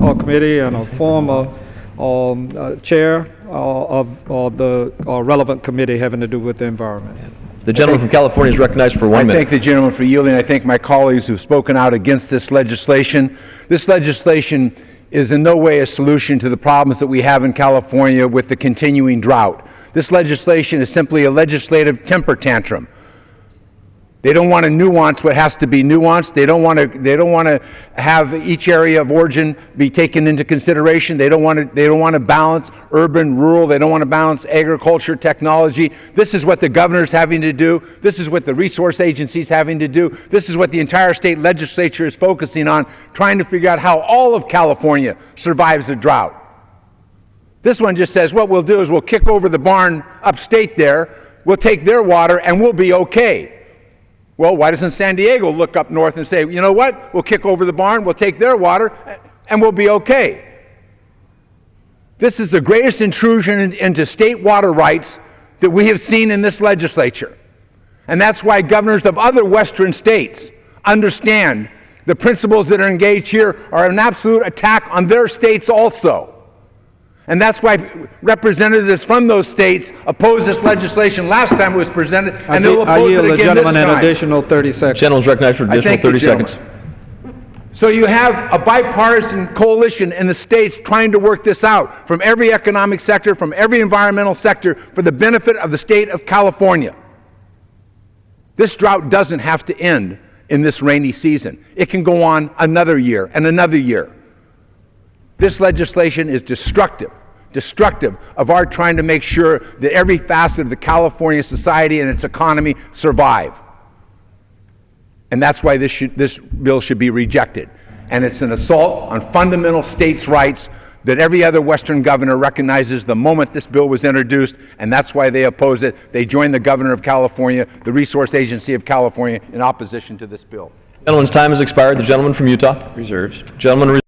former committee and a former chair of the relevant committee having to do with the environment. The gentleman from California is recognized for 1 minute. I thank the gentleman for yielding. I thank my colleagues who have spoken out against this legislation. This legislation is in no way a solution to the problems that we have in California with the continuing drought. This legislation is simply a legislative temper tantrum. They don't want to nuance what has to be nuanced. They don't want to have each area of origin be taken into consideration. They don't want to balance urban, rural. They don't want to balance agriculture, technology. This is what the governor's having to do. This is what the resource agency's having to do. This is what the entire state legislature is focusing on, trying to figure out how all of California survives a drought. This one just says what we'll do is we'll kick over the barn upstate there, we'll take their water, and we'll be okay. Well, why doesn't San Diego look up north and say, you know what, we'll kick over the barn, we'll take their water, and we'll be okay? This is the greatest intrusion into state water rights that we have seen in this legislature. And that's why governors of other western states understand the principles that are engaged here are an absolute attack on their states also. And that's why representatives from those states opposed this legislation last time it was presented, and they will oppose it again this time. I yield the gentleman an additional 30 seconds. Gentleman's recognized for additional 30 seconds. So you have a bipartisan coalition in the states trying to work this out from every economic sector, from every environmental sector, for the benefit of the state of California. This drought doesn't have to end in this rainy season. It can go on another year and another year. This legislation is destructive of our trying to make sure that every facet of the California society and its economy survive. And that's why this bill should be rejected. And it's an assault on fundamental states' rights that every other Western governor recognizes the moment this bill was introduced, and that's why they oppose it. They joined the governor of California, the Resource Agency of California, in opposition to this bill. Gentleman's time has expired. The gentleman from Utah reserves. Gentleman